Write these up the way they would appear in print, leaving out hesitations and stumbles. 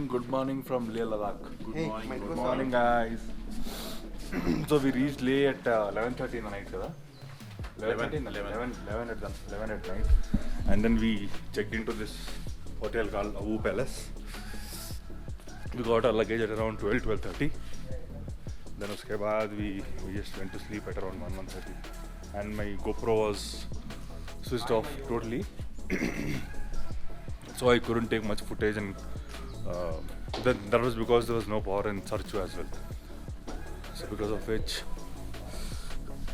morning from Leh Ladakh. Good morning, guys. So we reached Leh at 11:30 in the night, kada? 11 at night. And then we checked into this hotel called Abu Palace. We got our luggage at around 12:30. Then uske baad we just went to sleep at around 1:30. And my GoPro was switched off totally. So I couldn't take much footage, and that was because there was no power in Sarchu as well. So because of which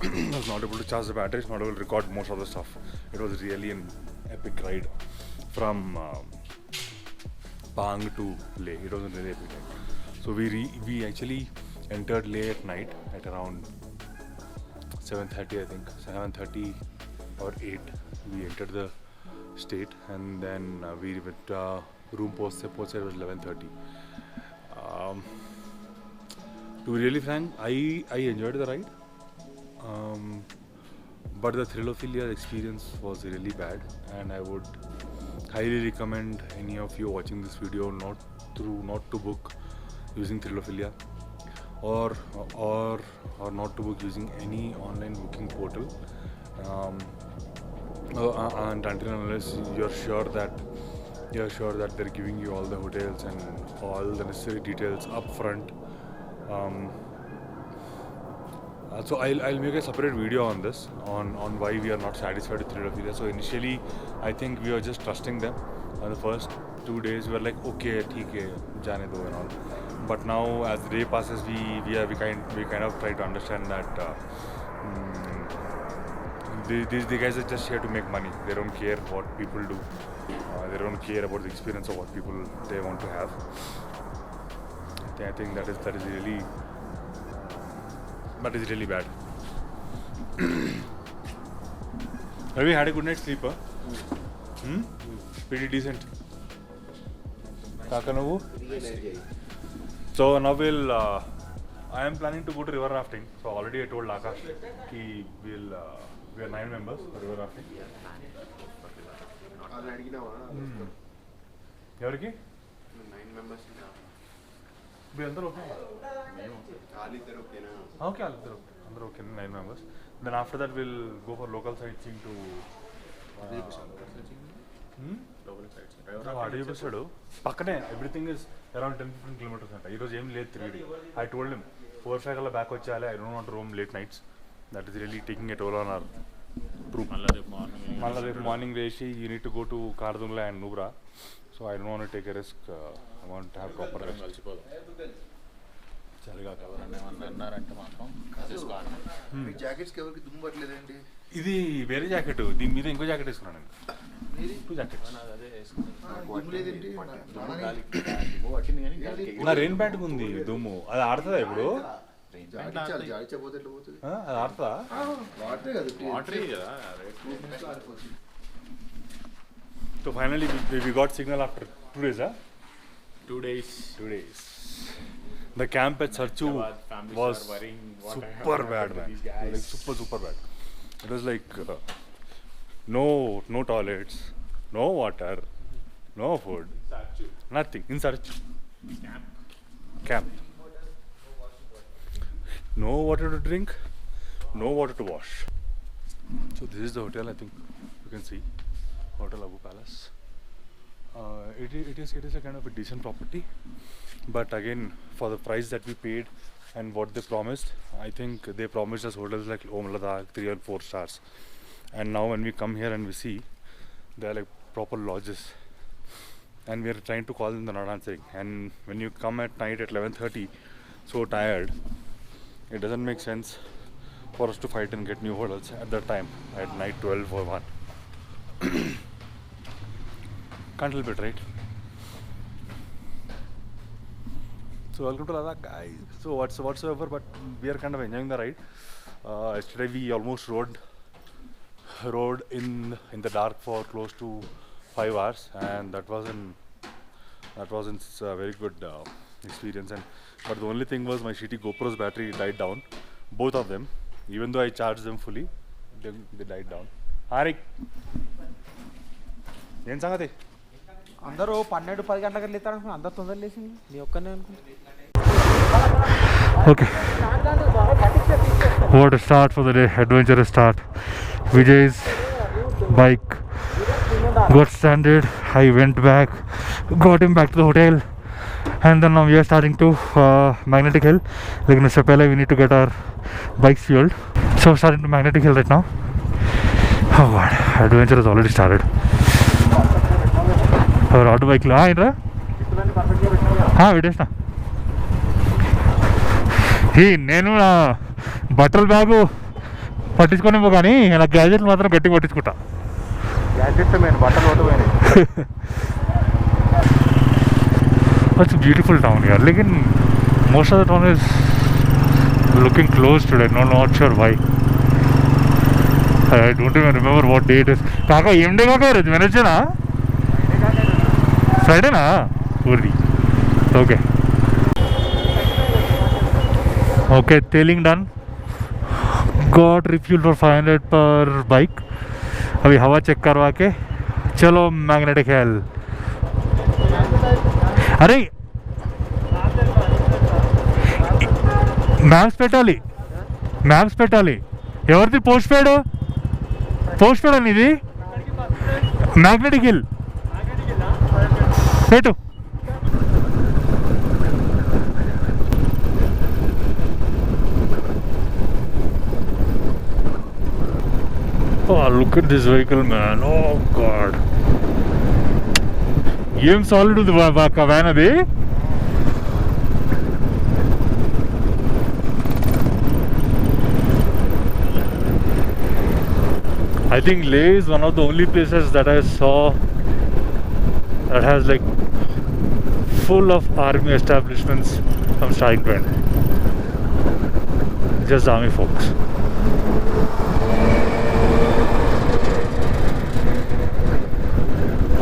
I was not able to charge the batteries, not able to record most of the stuff. It was really an epic ride from Pang to Leh. It was a really epic ride. So we actually entered Leh at night at around 7:30, I think 7:30 or 8. We entered the state, and then we went room post it was 11:30. To be really frank, I enjoyed the ride, but the Thrilophilia experience was really bad, and I would highly recommend any of you watching this video not to book using Thrilophilia, or not to book using any online booking portal. And until unless you're sure that they're giving you all the hotels and all the necessary details up front. So I'll make a separate video on this, on why we are not satisfied with Thrilophilia. So initially I think we were just trusting them. On the first 2 days we were like, okay, theek hai, jaane do and all. But now as the day passes, we kind of try to understand that these guys are just here to make money. They don't care what people do. They don't care about the experience of what people they want to have. I think that is really bad. Have you had a good night's sleep? Pretty decent. Kakanavu? So now I am planning to go to river rafting. So already I told Akash we are 9 members for river rafting. ఎవరికి 9 members మీరు అందరూ okay okay అందరూ okay 9 members. Then after that we'll go for local sightseeing to అటు చూపిస్తాడు పక్కనే. Everything is around 10-15 kilometers అంట. ఈరోజు ఏం లేదు తిరిగి. ఐ టోల్డ్ హిమ్ 4-5 కల్లా బ్యాక్ వచ్చేయాలి. I don't want room late nights. That is really taking a toll on our troop. మళ్ళీ రేపు మార్నింగ్ లేచి you need to go to Khardung La and Nubra. So I don't want take a risk. I want to have proper rest. చలిగా అన్నారంటే మాత్రం జాకెట్స్కి ఎవరికి దుమ్ము పట్టలేదండి. ఇది వేరే జాకెట్, దీని మీద ఇంకో జాకెట్ వేసుకున్నాను. 2 jackets. నా రెయిన్ ప్యాంట్ ఉంది దుమ్ము. అది ఆడుతుందా ఇప్పుడు? అది ఆడుతుందా? So finally we got signal after 2 days. 2 days. The camp at Sarchu was super bad, man. Like super bad. It was like no toilets, no water, no food, nothing in Sarchu camp. No water to drink, no water to wash. So this is the hotel. I think you can see Hotel Abu Palace. It is a kind of a decent property, but again for the price that we paid and what they promised, I think they promised us hotels like Om Ladakh 3 and 4 stars, and now when we come here and we see they are like proper lodges, and we are trying to call them, they're not answering. And when you come at night at 11:30 so tired, it doesn't make sense for us to fight and get new hotels at that time at night 12 or 1. Can't help it, right? So welcome to Ladakh, guys. So whatsoever, but we are kind of enjoying the ride. Yesterday we almost rode in the dark for close to 5 hours, and that wasn't a very good experience. But the only thing was my shitty GoPro's battery died down, both of them. Even though I charged them fully, they died down. Harik, ఏం సంగతి? అందరూ 12-10 గంటలకు లేతారు అనుకున్నా, అందరు తొందర లేచింది, నీ ఒక్కనే అనుకుంటా. Okay. What a start for the day, adventurous start. Vijay's bike got stranded. I went back, got him back to the hotel, and then now we are starting to Magnetic Hill. Like Mr. Pele, we need to get our bikes fueled. So starting to Magnetic Hill right now. Oh god, adventure has already started. Our auto bike lo inra videsna నేను నా బట్టల bag పట్టించుకోనేమో కానీ నా గ్యాజెట్లు మాత్రం గట్టిగా పట్టించుకుంటా. Gadgets మేము బట్టలు పోయినాయి. It's a beautiful town here. Lekin most of the town is looking closed today. No, not sure why. I don't even remember what day it is. Kaka, em day kaka iraju Wednesday na? Friday na? Uri. Okay. Okay, tailing done. Got refuel for 500 per bike. अभी हवा check करवा के चलो magnetic hill. अरे maps పెట్టాలి. ఎవరిది post పేడ్ అని ఇది మ్యాగ్నెటిక్ హిల్ పెట్టు. Oh, look at this vehicle, man. Oh god, ఏం సాలిడ్ ఉంది వ్యాన్ అది. I think Leh is one of the only places that I saw that has like full of army establishments from starting to end. Just army folks.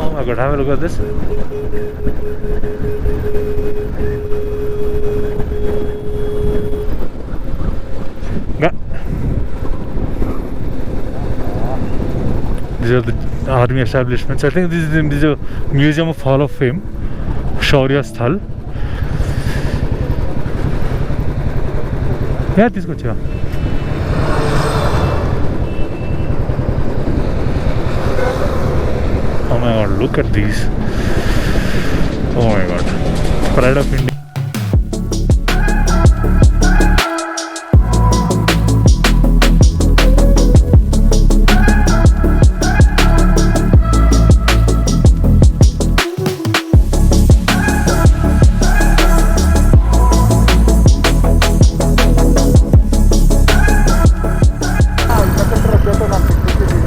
Oh my god, have a look at this. These are the army establishments. I think this is a museum of Hall of Fame, Shaurya Sthal. Yeah, this is good. Oh my god, look at these. Oh my god, pride of India.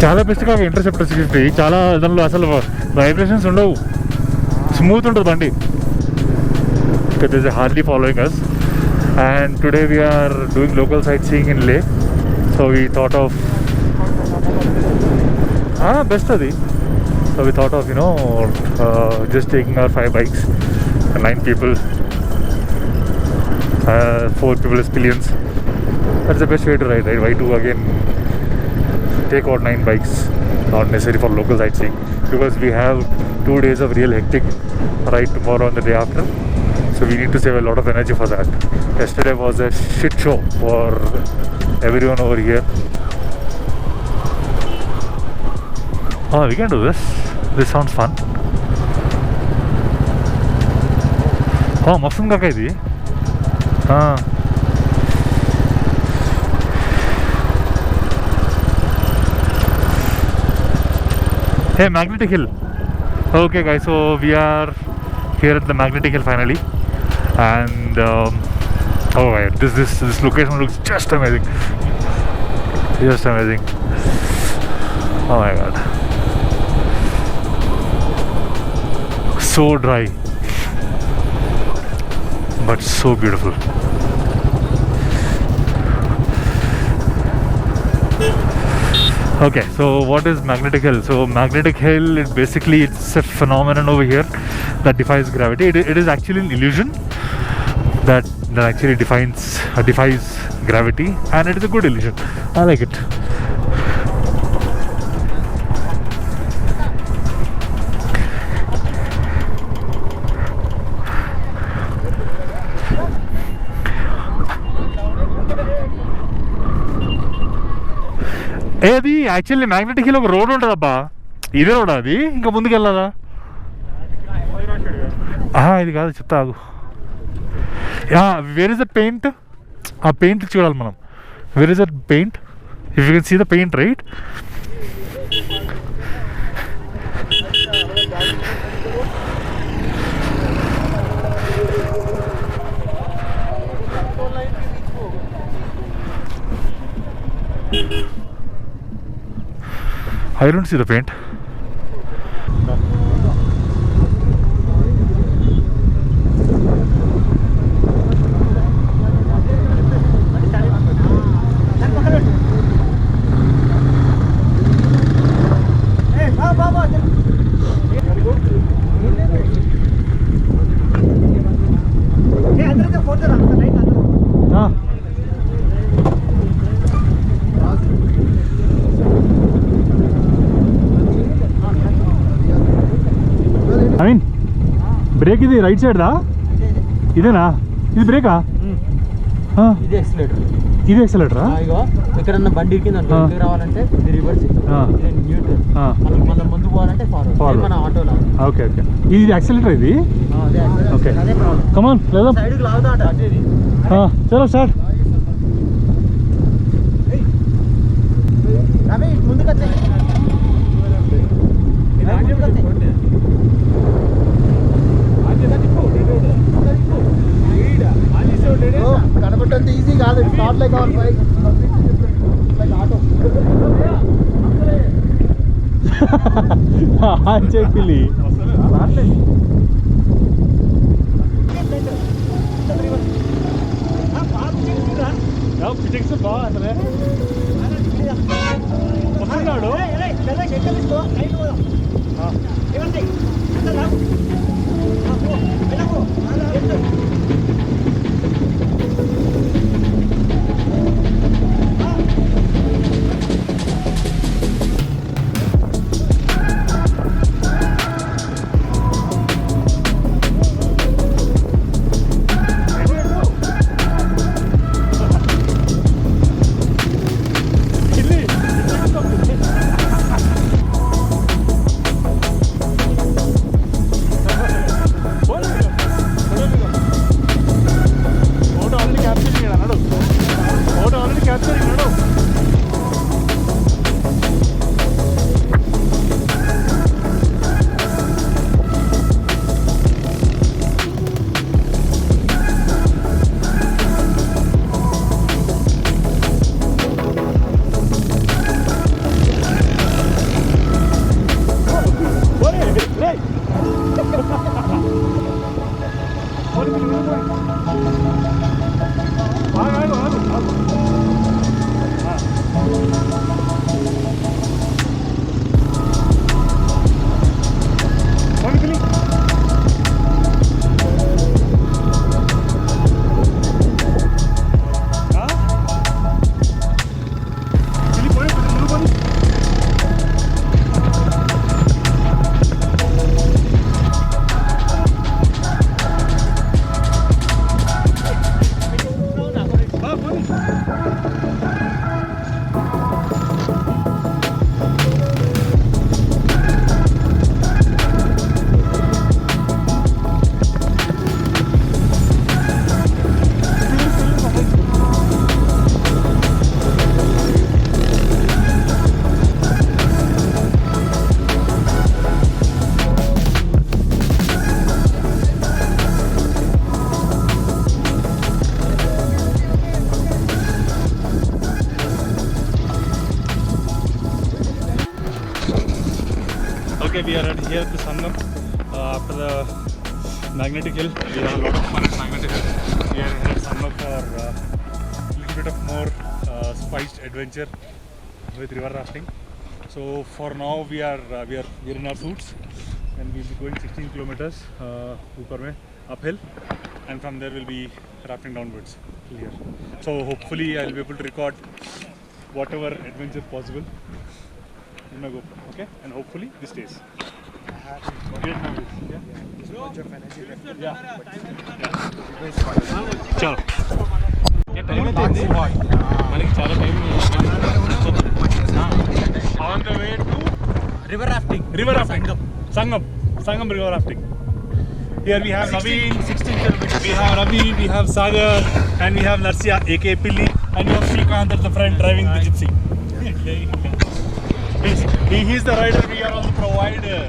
చాలా బెస్ట్గా interceptor 650 చాలా దానిలో అసలు vibrations ఉండవు, smooth ఉంటుంది బండి. There is a Harley following us, and today we are doing local sightseeing in Leh. So we thought of best adi. So we thought of just taking our 5 bikes, 9 people, 4 people as pillions. That's the best way to ride, right? Why to again take out 9 bikes, not necessary for local sightseeing, because we have 2 days of real hectic ride tomorrow and the day after, so we need to save a lot of energy for that. Yesterday was a shit show for everyone over here. Oh, we can do this sounds fun. Oh, mastun kaka idi. Hey, Magnetic Hill. Okay guys, so we are here at the Magnetic Hill finally, and oh my god, this location looks just amazing. Oh my god, so dry but so beautiful. Okay, so what is Magnetic Hill? So Magnetic Hill, it's a phenomenon over here that defies gravity. It is actually an illusion that actually defies gravity, and it is a good illusion. I like it. ఏది actually magnetic hill ఒక road ఉంటుంది అబ్బా, ఇదే road అది, ఇంకా ముందుకు వెళ్ళాలా? ఇది కాదు, చెప్తా ఆగు. Where is the paint? ఆ పెయింట్ చూడాలి మనం. Where is the paint? If you can see the paint right. I don't see the paint. Naveen, brake ఇది రైట్ సైడ్ దా? ఇదేనా? ఇది బ్రేకా? ఇది ఎక్సలేటర్. ఇది ఎక్సలేటరా? ఇగో ఎక్కడన్నా బండి కింద రావాలంటే ఇది రివర్స్, న్యూట్రల్. మనం ముందు పోవాలంటే ఫార్వర్డ్. మన ఆటోలో. ఓకే ఓకే, ఇది యాక్సిలేటర్ ఇది. ఓకే కమాన్ లేదా సైడ్కి లాగుతా. చలో స్టార్ట్. రవి ముందుకు వచ్చాయి. కనబట్టంత ఈజీ కాదు. Not like our bike, like auto. చెప్పి ఫిజిక్స్ బాగా అసలే వస్తున్నాడు. Okay, we are here at the Sangam after the Magnetic Hill. We have a lot of fun at Magnetic Hill. We are here at Sangam for a little bit of more spiced adventure with river rafting. So for now we are in our suits and we'll be going 16 kilometers uphill, and from there we'll be rafting downwards here. So hopefully I'll be able to record whatever adventure possible in my GoPro, okay? And hopefully this stays. Great memories, yeah? There's a bunch of energy left. Yeah. Chalo. Yeah, time is hot. Maniki chala time river rafting. Sangam river rafting. Here we have Naveen, 16 kilometers. We have Ravi, we have Sagar, and we have Narsya, aka Pilli, and we have Srikanth at the front driving the gypsy. He's the rider, we are all the provider.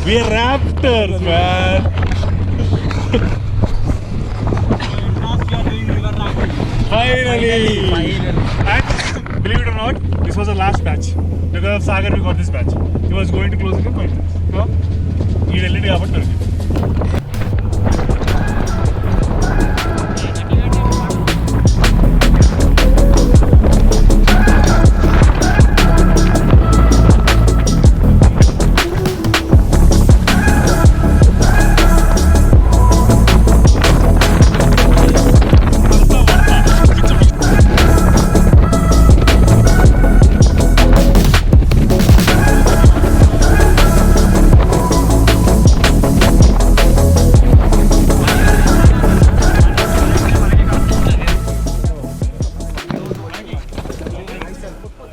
We are raptors, man. Finally. And believe it or not, this was the last batch. Because of Sagar, we got this batch. He was going to close it in 5 minutes. No? He didn't have it.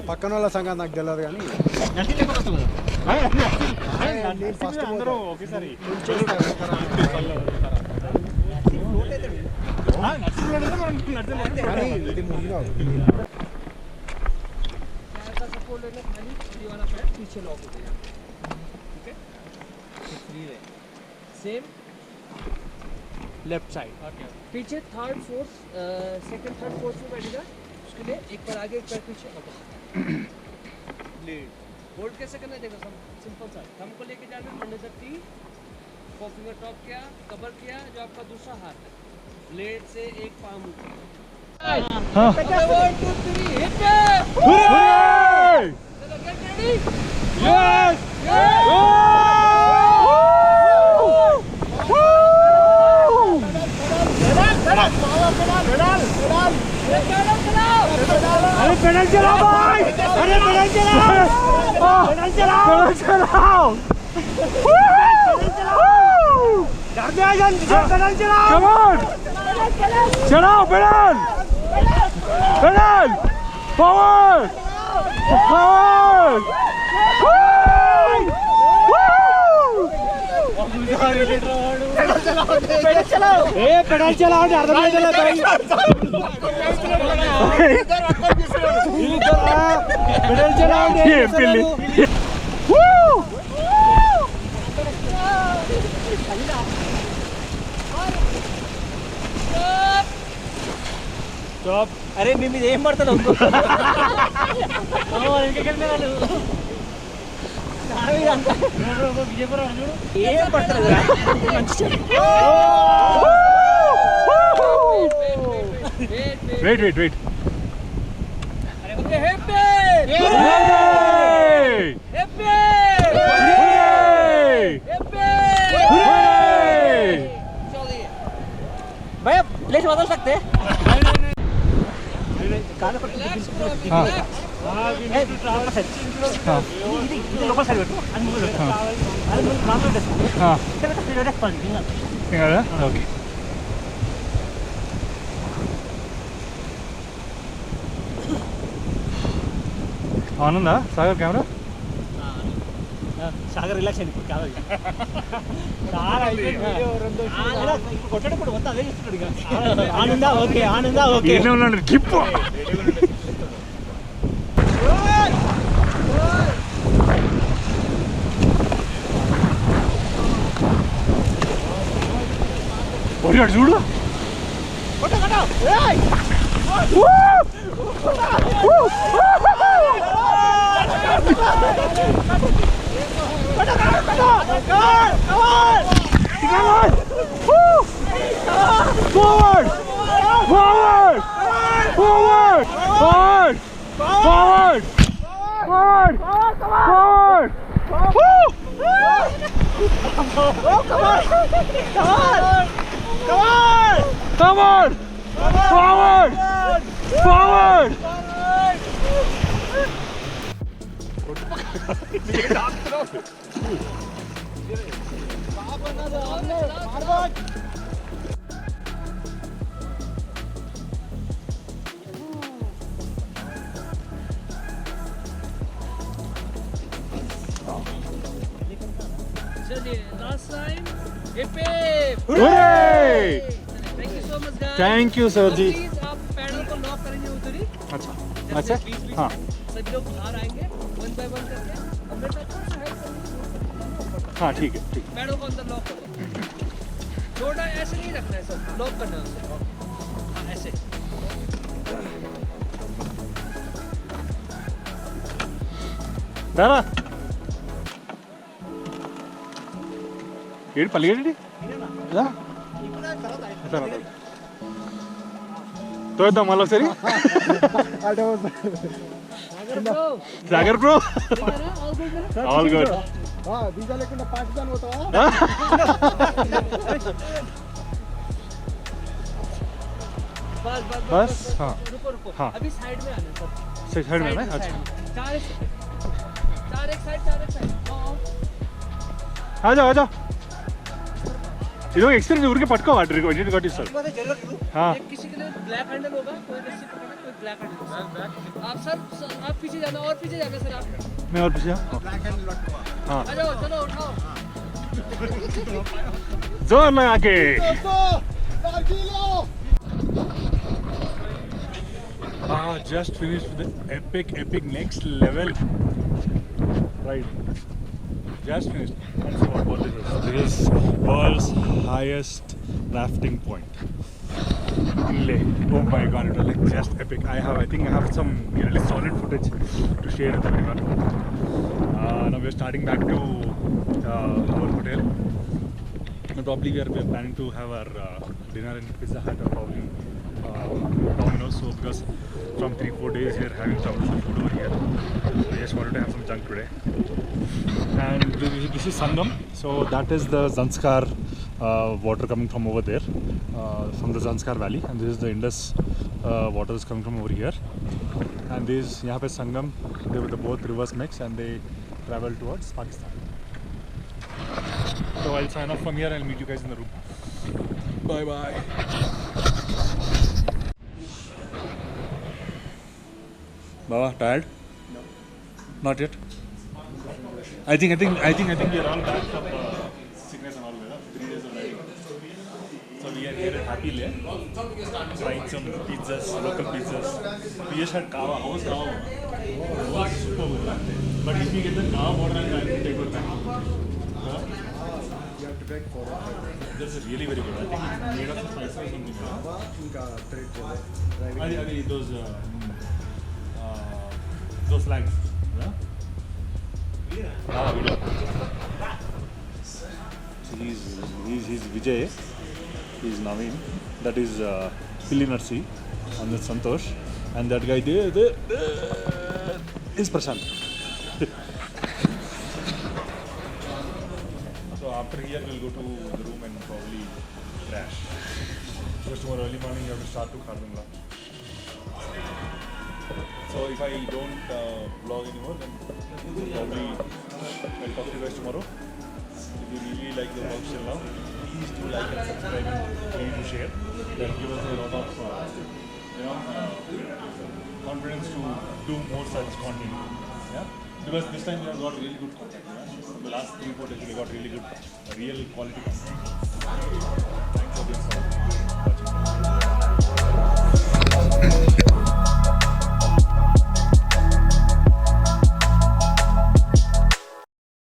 పక్కన వాళ్ళ సంగతి నాకు తెలియదు కానీ అందరూ ఒకేసారి ఇది ముందు सेम लेफ्ट साइड पीछे third fourth second third fourth में बैठेगा उसके लिए एक पैर आगे एक पैर पीछे लीड होल्ड कैसे करना है देखो सब सिंपल सा थंब को लेके जाना under the T four finger top किया कवर किया जो आपका दूसरा हाथ है ब्लेड से एक पाम ऊपर 1 2 3 हिट चलो गेट रेडी यस अरे पेडल चलाओ भाई अरे पेडल चलाओ पेडल चलाओ पेडल चलाओ कम ऑन चलाओ pedal pedal forward forward pedal चलाओ ए पेडल चलाओ अर्धం चला पेडल चलाओ ये पिल्ली స్టాప్ అరే మీ మీద ఏం పడతలేదు ఏం పడతలేదు వెయిట్ వెయిట్ వెయిట్ भैया प्लेस बदल सकते हैं ఓకే ఆనందా సాగర్ కెమెరా సాగర్ రిలాక్స్ అయింది కాదు కొట్టేటప్పుడు మొత్తం అదే చేస్తున్నాడు ఇక ఆనందా ఓకే ఆనందా ఓకే ఉన్నాడు కిప్పు ఒడిగాడు చూడు Forward! Forward! Forward! Forward! Forward! Forward! Forward! Woo! Come on! Come on! Come on! Forward! Forward! Last time. Hip hip. Hooray! Thank you so much, guys. Thank you, sir ji. Please आप pedal को lock करेंगे उधर ही. अच्छा जैसे अच्छा बीच-बीच हाँ में सभी लोग बाहर आएंगे 1 by 1 करके. अब मेरे साथ थोड़ा सा हेल्प करेंगे. हाँ ठीक है ठीक है. पैडल को अंदर लॉक कर दो. छोटा ऐसे नहीं रखना है सर. लॉक करना है उसे. हाँ ऐसे. दादा ఏడు పల్లిగేడి తోద్దాం మళ్ళీ ఒకసారి అంటే Sagar bro all good visa లేకుండా పాకిస్తాన్ పోతావా बस हाँ. रुको रुको हाँ. अभी साइड में आना सर साइड में ना साइड अच्छा में। चार एक साइड आ जाओ ఇది ఎక్స్పీరియన్స్ ఊరికే పట్టుకోవాలి రికార్డ్ కొట్టిస్తారు हाँ एक किसी के लिए ब्लैक हैंडल होगा कोई रस्सी पकड़ना कोई ब्लैक हैंडल आप सर आप पीछे जाना और पीछे जाना सर आप मैं और पीछे हाँ आ जाओ चलो उठाओ जोर लगा के just finished with the epic next level right just finished and so what this is world's highest rafting point in Leh. Oh my god, it was like just epic. I think I have some really solid footage to share with everyone. Now we're starting back to our hotel. And probably we are planning to have our dinner in Pizza Hut or probably Domino's. So because from 3-4 days we are having trouble with food over here, so I just wanted to have some junk today. And this is Sangam. So that is the Zanskar water coming from over there, from the Zanskar Valley, and this is the Indus water is coming from over here. And this यहाँ पे Sangam, they were the both rivers mix and they travel towards Pakistan. So I'll sign off from here. I'll meet you guys in the room. Bye bye. Baba, tired? No. Not yet. I think we are all back from sickness and all that. 3 days of riding. So we are here at Happy Leh, trying some pizzas, local pizzas. We just had kava. How was kava? It was super good. But if we get the kava water, I will take it back. Huh? You have to take photo. That's really very good. I think it's made of spices or something. ఇంకా thread Adi, those flags. Yeah? Ah, video. So he's Vijay. He's Naveen. That is Pilli Narsi. And that's Santosh. And that guy there is Prashant. So after here we'll go to the room and probably crash. Because tomorrow early morning you have to start to Kharbangla. So if I don't vlog anymore, then probably I'll talk to you guys tomorrow. If you really like the vlog till now, please do like and subscribe and please do share. That gives us a lot of confidence to do more such content. Yeah? Because this time we have got really good content. Yeah? The last 3-4 days we got really good, real quality content. Thanks for being so.